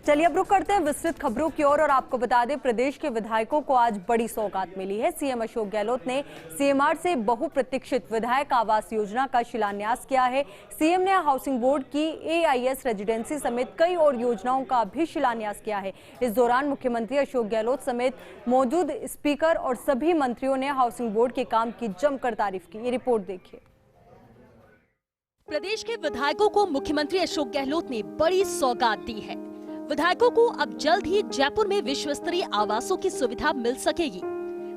चलिए अब रुक करते हैं विस्तृत खबरों की ओर और आपको बता दें प्रदेश के विधायकों को आज बड़ी सौगात मिली है। सीएम अशोक गहलोत ने सीएमआर से बहुप्रतीक्षित विधायक आवास योजना का शिलान्यास किया है। सीएम ने हाउसिंग बोर्ड की एआईएस रेजिडेंसी समेत कई और योजनाओं का भी शिलान्यास किया है। इस दौरान मुख्यमंत्री अशोक गहलोत समेत मौजूद स्पीकर और सभी मंत्रियों ने हाउसिंग बोर्ड के काम की जमकर तारीफ की। ये रिपोर्ट देखिए। प्रदेश के विधायकों को मुख्यमंत्री अशोक गहलोत ने बड़ी सौगात दी है। विधायकों को अब जल्द ही जयपुर में विश्व स्तरीय आवासों की सुविधा मिल सकेगी।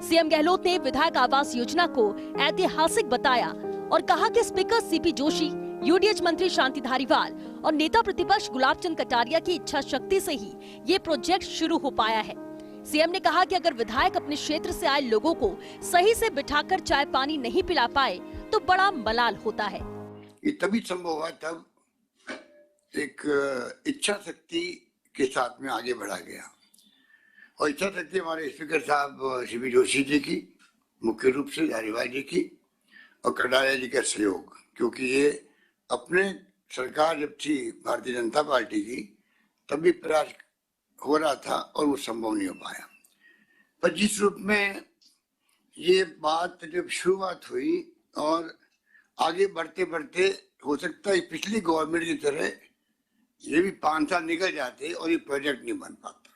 सीएम गहलोत ने विधायक आवास योजना को ऐतिहासिक बताया और कहा कि स्पीकर सीपी जोशी, यूडीएच मंत्री शांति धारीवाल और नेता प्रतिपक्ष गुलाब चंद कटारिया की इच्छा शक्ति से ही ये प्रोजेक्ट शुरू हो पाया है। सीएम ने कहा कि अगर विधायक अपने क्षेत्र से आए लोगों को सही से बिठाकर चाय पानी नहीं पिला पाए तो बड़ा मलाल होता है। ये तभी संभव हुआ तब एक इच्छा शक्ति के साथ में आगे बढ़ा गया और इच्छा शक्ति हमारे स्पीकर साहब सीपी जोशी जी की, मुख्य रूप से धारीवाल जी की और कटारिया जी का सहयोग, क्योंकि ये अपने सरकार जब थी भारतीय जनता पार्टी की तभी प्रयास हो रहा था और वो संभव नहीं हो पाया। पर जिस रूप में ये बात जब शुरुआत हुई और आगे बढ़ते बढ़ते हो सकता है पिछली गवर्नमेंट की तरह ये भी 5 साल निकल जाते और ये प्रोजेक्ट नहीं बन पाता।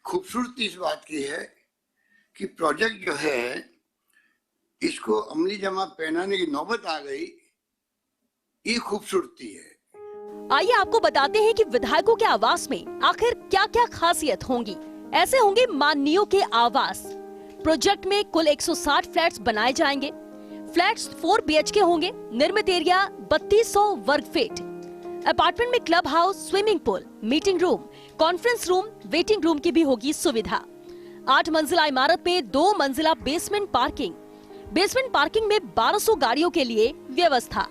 खूबसूरती इस बात की है कि प्रोजेक्ट जो है इसको अमली जमा पहनाने की नौबत आ गई, ये खूबसूरती है। आइए आपको बताते हैं कि विधायकों के आवास में आखिर क्या क्या खासियत होंगी। ऐसे होंगे माननीयों के आवास। प्रोजेक्ट में कुल 160 फ्लैट्स बनाए जाएंगे। फ्लैट्स 4 BHK होंगे। निर्मित एरिया 3200 वर्ग फीट। अपार्टमेंट में club house, swimming pool, meeting room, conference room, waiting room की भी होगी सुविधा। 8 मंजिला इमारत में 2 मंजिला बेसमेंट पार्किंग। बेसमेंट पार्किंग में 1200 गाड़ियों के लिए व्यवस्था।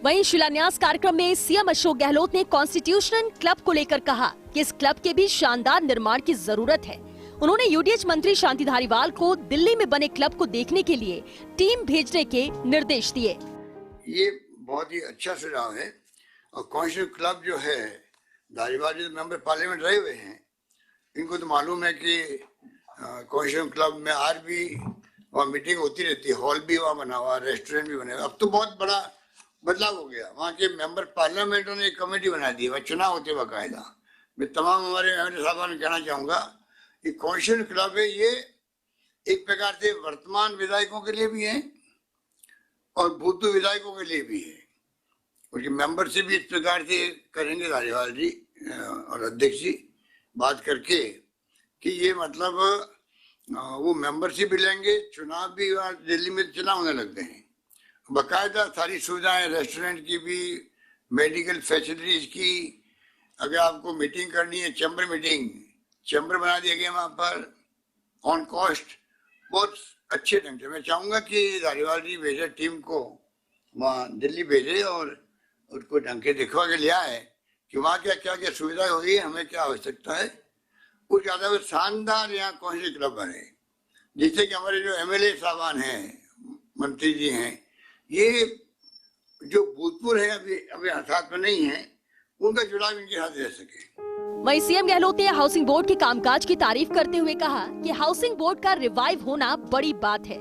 वहीं शिलान्यास कार्यक्रम में सीएम अशोक गहलोत ने कॉन्स्टिट्यूशनल क्लब को लेकर कहा कि इस क्लब के भी शानदार निर्माण की जरूरत है। उन्होंने यूडीएच मंत्री शांति धारीवाल को दिल्ली में बने क्लब को देखने के लिए टीम भेजने के निर्देश दिए। ये बहुत ही अच्छा सुझाव है और कॉन्स्टिट्यूशनल क्लब जो है, धारीवाल जी मेंबर पार्लियामेंट रहे हुए हैं, इनको तो मालूम है कि कॉन्स्टिट्यूशनल क्लब में आज भी वहाँ मीटिंग होती रहती है। हॉल भी वहाँ बना हुआ, रेस्टोरेंट भी बने हुआ। अब तो बहुत बड़ा बदलाव हो गया। वहाँ के मेंबर पार्लियामेंट ने एक कमेटी बना दी है, वह चुनाव होते बाकायदा। मैं तमाम हमारे एमएलए साहबान कहना चाहूँगा कि कॉन्स्टिट्यूशनल क्लब है, ये एक प्रकार से वर्तमान विधायकों के लिए भी है और भूतपूर्व विधायकों के लिए भी है। उनकी मेंबरशिप भी इस प्रकार से करेंगे धारीवाल जी और अध्यक्ष जी बात करके कि ये मतलब वो मेंबरशिप भी लेंगे। चुनाव भी दिल्ली में चुनाव होने लग गए हैं, बाकायदा सारी सुविधाएं, रेस्टोरेंट की भी, मेडिकल फैसिलिटीज की। अगर आपको मीटिंग करनी है, चैम्बर मीटिंग, चैम्बर बना दिए गए वहाँ पर ऑन कॉस्ट, बहुत अच्छे ढंग से। मैं चाहूँगा कि धारीवाल जी भेजे टीम को वहाँ दिल्ली भेजे और उनको ढंग के दिखवा के लिया है कि वहाँ क्या क्या क्या सुविधा हो रही है, हमें क्या आवश्यकता है। कुछ ज़्यादा शानदार यहाँ कॉन्स्टिट्यूशनल क्लब बने, जिससे कि हमारे जो एमएलए साहबान हैं, मंत्री जी हैं, ये जो भूतपूर्व है अभी साथ में नहीं है, उनका जुड़ाव इनके साथ रह सके। वहीं सीएम गहलोत ने हाउसिंग बोर्ड के कामकाज की तारीफ करते हुए कहा कि हाउसिंग बोर्ड का रिवाइव होना बड़ी बात है।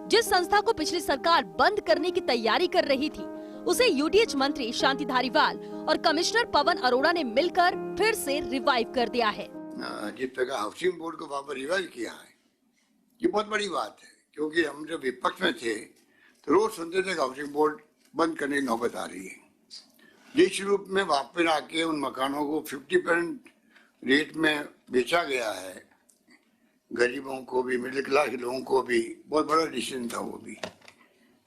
जिस संस्था को पिछली सरकार बंद करने की तैयारी कर रही थी, उसे यूडीएच मंत्री शांति धारीवाल और कमिश्नर पवन अरोड़ा ने मिलकर फिर से रिवाइव कर दिया है। जिस प्रकार हाउसिंग बोर्ड को वापस रिवाइव किया है, ये बहुत बड़ी बात है, क्योंकि हम जब विपक्ष में थे तो रोज सुनते थे हाउसिंग बोर्ड बंद करने की नौबत आ रही है। जिस रूप में वापस आके उन मकानों को 50% रेट में बेचा गया है, गरीबों को भी, मिडिल क्लास के लोगों को भी, बहुत बड़ा डिसीजन था वो भी।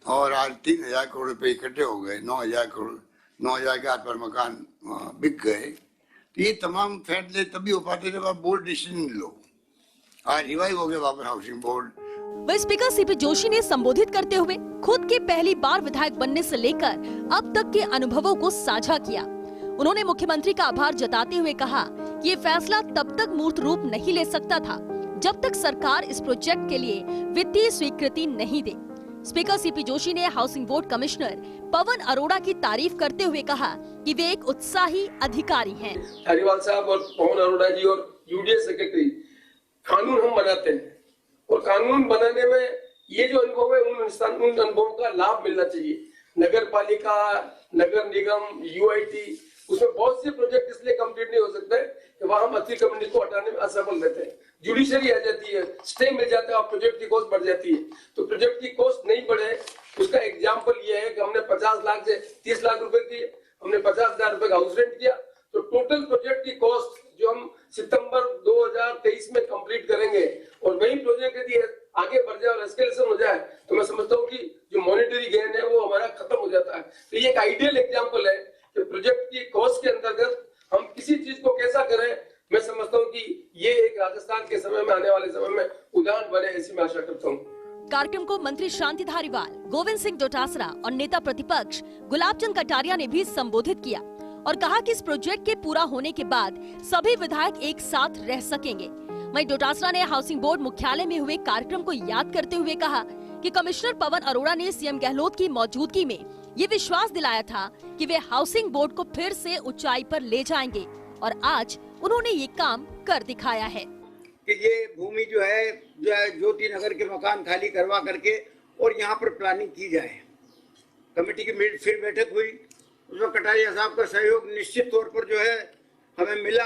और आज 3000 करोड़ रुपए इकट्ठे हो गए, 9000 करोड़, 9000 के आसपास मकान बिक गए। तो ये तमाम फैसले तभी हो पाते जब आप बोर्ड डिसीजन लो। आज रिवाइव हो गया वापस हाउसिंग बोर्ड। वही स्पीकर सीपी जोशी ने संबोधित करते हुए खुद के पहली बार विधायक बनने से लेकर अब तक के अनुभवों को साझा किया। उन्होंने मुख्यमंत्री का आभार जताते हुए कहा कि ये फैसला तब तक मूर्त रूप नहीं ले सकता था जब तक सरकार इस प्रोजेक्ट के लिए वित्तीय स्वीकृति नहीं दे। स्पीकर सीपी जोशी ने housing board commissioner Pawan Arora की तारीफ करते हुए कहा कि वे एक उत्साही अधिकारी हैं। धारीवाल साहब और पवन अरोड़ा जी और यूडीए सेक्रेटरी, कानून हम बनाते हैं और कानून बनाने में ये जो अनुभव है उन अनुभवों का लाभ मिलना चाहिए। नगर पालिका, नगर निगम, यूआईटी, उसमें बहुत से प्रोजेक्ट इसलिए कंप्लीट नहीं हो सकते कि वहां हम अति कम्युनिटी को हटाने में असफल रहते हैं। जुडिशरी आ जाती है, स्टे मिल जाता है और प्रोजेक्ट की कॉस्ट बढ़ जाती है। तो प्रोजेक्ट की कॉस्ट नहीं बढ़े, उसका एग्जाम्पल ये है कि हमने 50 लाख से 30 लाख रुपए किए, हमने 50,000 रुपए का हाउस रेंट किया। तो टोटल प्रोजेक्ट की कॉस्ट जो हम सितंबर 2023 में कंप्लीट करेंगे और वही प्रोजेक्ट यदि आगे बढ़ जाए और एस्केलेशन हो जाए तो मैं समझता हूँ कि जो मॉनेटरी गेन है वो हमारा खत्म हो जाता है। तो ये एक आइडियल एग्जाम्पल है कि प्रोजेक्ट की कॉस्ट के अंतर्गत हम किसी चीज को कैसा करें। मैं समझता हूँ कि ये एक राजस्थान के समय में, आने वाले समय में उदाहरण बने, ऐसी मैं आशा करता हूँ। कार्यक्रम को मंत्री शांति धारीवाल, गोविंद सिंह डोटासरा और नेता प्रतिपक्ष गुलाब चंद कटारिया ने भी संबोधित किया और कहा कि इस प्रोजेक्ट के पूरा होने के बाद सभी विधायक एक साथ रह सकेंगे। वहीं डोटासरा ने हाउसिंग बोर्ड मुख्यालय में हुए कार्यक्रम को याद करते हुए कहा कि कमिश्नर पवन अरोड़ा ने सीएम गहलोत की मौजूदगी में ये विश्वास दिलाया था कि वे हाउसिंग बोर्ड को फिर से ऊंचाई पर ले जाएंगे और आज उन्होंने ये काम कर दिखाया है कि ये भूमि जो है ज्योति नगर के मकान खाली करवा करके और यहाँ पर प्लानिंग की जाए। कमेटी की फिर बैठक हुई, उसमें कटारिया साहब का सहयोग निश्चित तौर पर जो है हमें मिला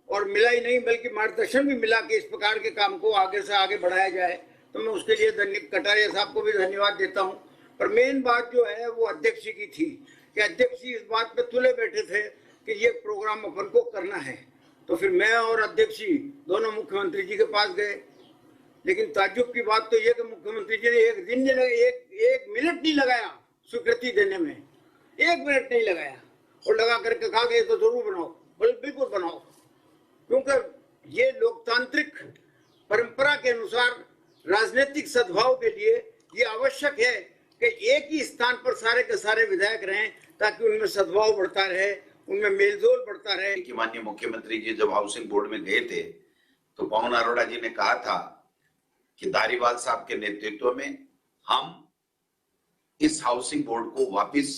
और मिला ही नहीं बल्कि मार्गदर्शन भी मिला कि इस प्रकार के काम को आगे से आगे बढ़ाया जाए। तो मैं उसके लिए कटारिया साहब को भी धन्यवाद देता हूँ। पर मेन बात जो है वो अध्यक्ष की थी कि अध्यक्ष जी इस बात पे तुले बैठे थे कि ये प्रोग्राम अपन को करना है। तो फिर मैं और अध्यक्ष जी दोनों मुख्यमंत्री जी के पास गए, लेकिन ताज्जुब की बात तो ये कि मुख्यमंत्री जी ने एक मिनट नहीं लगाया स्वीकृति देने में, 1 मिनट नहीं लगाया और लगा करके कहा कि तो जरूर बनाओ। बोले बिल्कुल बनाओ, क्योंकि ये लोकतांत्रिक परंपरा के अनुसार राजनीतिक सद्भाव के लिए ये आवश्यक है कि एक ही स्थान पर सारे के सारे विधायक रहें ताकि उनमें सद्भाव बढ़ता रहे, उनमें मेलजोल बढ़ता रहे। कि माननीय मुख्यमंत्री जी जब हाउसिंग बोर्ड में गए थे तो पवन अरोड़ा जी ने कहा था कि धारीवाल साहब के नेतृत्व में हम इस हाउसिंग बोर्ड को वापस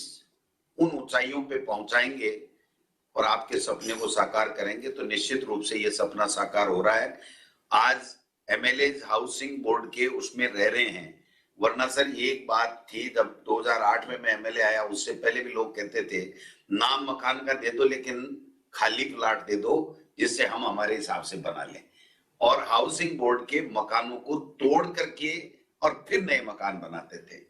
उन ऊंचाइयों पे पहुंचाएंगे और आपके सपने को साकार करेंगे। तो निश्चित रूप से ये सपना साकार हो रहा है। आज एमएलए हाउसिंग बोर्ड के उसमें रह रहे हैं, वरना सर ये एक बात थी जब 2008 में मैं एमएलए आया, उससे पहले भी लोग कहते थे नाम मकान का दे दो लेकिन खाली प्लाट दे दो जिससे हम हमारे हिसाब से बना लें, और हाउसिंग बोर्ड के मकानों को तोड़ करके और फिर नए मकान बनाते थे।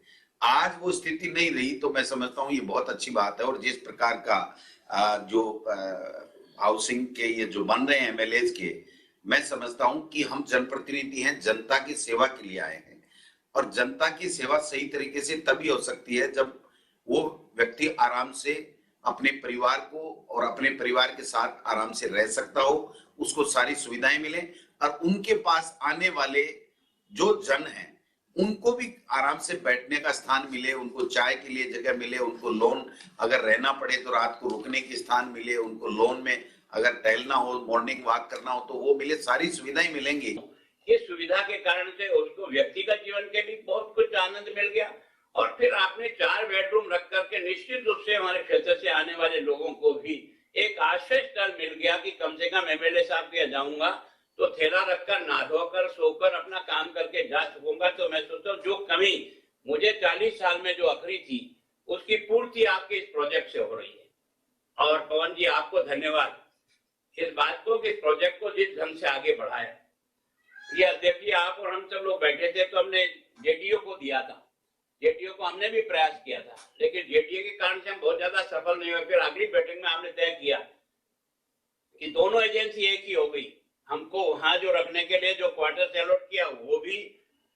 आज वो स्थिति नहीं रही, तो मैं समझता हूँ ये बहुत अच्छी बात है। और जिस प्रकार का जो हाउसिंग के ये जो बन रहे हैं एमएलए के, मैं समझता हूँ कि हम जनप्रतिनिधि हैं, जनता की सेवा के लिए आए हैं और जनता की सेवा सही तरीके से तभी हो सकती है जब वो व्यक्ति आराम से अपने परिवार को और अपने परिवार के साथ आराम से रह सकता हो, उसको सारी सुविधाएं मिले और उनके पास आने वाले जो जन हैं उनको भी आराम से बैठने का स्थान मिले, उनको चाय के लिए जगह मिले, उनको लोन अगर रहना पड़े तो रात को रुकने की स्थान मिले, उनको लोन में अगर टहलना हो, मॉर्निंग वॉक करना हो तो वो मिले, सारी सुविधाएं मिलेंगी। इस सुविधा के कारण से उसको व्यक्तिगत जीवन के भी बहुत कुछ आनंद मिल गया और फिर आपने 4 बेडरूम रख करके निश्चित रूप से हमारे क्षेत्र से आने वाले लोगों को भी एक आश्रय स्थल मिल गया कि कम से कम एमएलए साहब के जाऊंगा तो थैला रखकर नहा धोकर सोकर अपना काम करके जा सकूंगा। तो मैं सोचता हूँ जो कमी मुझे 40 साल में जो अखरी थी उसकी पूर्ति आपके इस प्रोजेक्ट से हो रही है। और पवन जी आपको धन्यवाद इस बात को कि इस प्रोजेक्ट को जिस ढंग से आगे बढ़ाया। ये अध्यक्ष जी आप और हम सब लोग बैठे थे तो हमने जेडीओ को दिया था, जेडीओ को हमने भी प्रयास किया था, लेकिन जेडीओ के कारण से हम बहुत ज्यादा सफल नहीं हुए। फिर अगली बैठक में हमने तय किया कि दोनों एजेंसी एक ही हो गई। हमको वहां जो रखने के लिए जो क्वार्टर अलॉट किया वो भी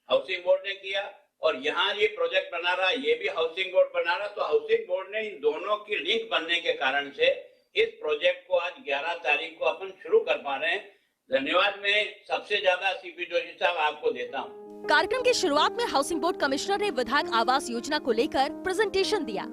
हाउसिंग बोर्ड ने किया और यहाँ ये प्रोजेक्ट बना रहा ये भी हाउसिंग बोर्ड बना रहा। तो हाउसिंग बोर्ड ने इन दोनों की लिंक बनने के कारण से इस प्रोजेक्ट को आज 11 तारीख को अपन शुरू कर पा रहे हैं। धन्यवाद मैं सबसे ज्यादा सीपी जोशी साहब आपको देता हूँ। कार्यक्रम की शुरुआत में हाउसिंग बोर्ड कमिश्नर ने विधायक आवास योजना को लेकर प्रेजेंटेशन दिया।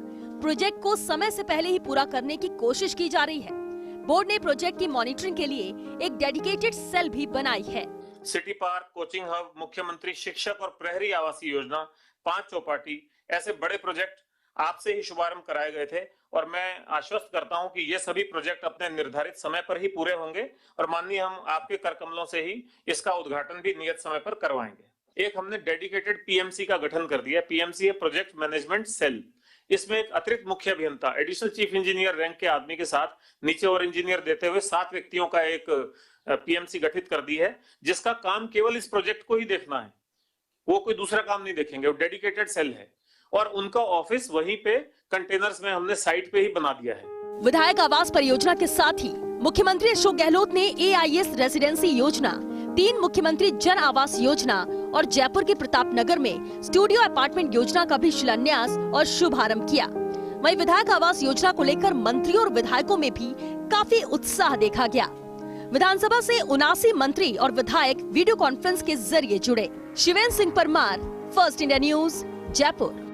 प्रोजेक्ट को समय से पहले ही पूरा करने की कोशिश की जा रही है। बोर्ड ने प्रोजेक्ट की मॉनिटरिंग के लिए एक डेडिकेटेड सेल भी बनाई है। सिटी पार्क, कोचिंग हब, मुख्यमंत्री शिक्षक और प्रहरी आवासीय योजना, 5 चौपाटी, ऐसे बड़े प्रोजेक्ट आपसे ही शुभारंभ कराए गए थे और मैं आश्वस्त करता हूं कि ये सभी प्रोजेक्ट अपने निर्धारित समय पर ही पूरे होंगे और माननीय हम आपके कर कमलों से ही इसका उद्घाटन भी नियत समय पर करवाएंगे। एक हमने डेडिकेटेड पीएमसी का गठन कर दिया। पीएमसी है प्रोजेक्ट मैनेजमेंट सेल। इसमें एक अतिरिक्त मुख्य अभियंता, एडिशनल चीफ इंजीनियर रैंक के आदमी के साथ नीचे और इंजीनियर देते हुए 7 व्यक्तियों का एक पीएमसी गठित कर दी है, जिसका काम केवल इस प्रोजेक्ट को ही देखना है। वो कोई दूसरा काम नहीं देखेंगे, वो डेडिकेटेड सेल है और उनका ऑफिस वहीं पे कंटेनर्स में हमने साइट पे ही बना दिया है। विधायक आवास परियोजना के साथ ही मुख्यमंत्री अशोक गहलोत ने AIS रेसिडेंसी योजना, 3 मुख्यमंत्री जन आवास योजना और जयपुर के प्रताप नगर में स्टूडियो अपार्टमेंट योजना का भी शिलान्यास और शुभारंभ किया। वहीं विधायक आवास योजना को लेकर मंत्रियों और विधायकों में भी काफी उत्साह देखा गया। विधानसभा से 79 मंत्री और विधायक वीडियो कॉन्फ्रेंस के जरिए जुड़े। Shivendra Singh Parmar, first India news, Jaipur.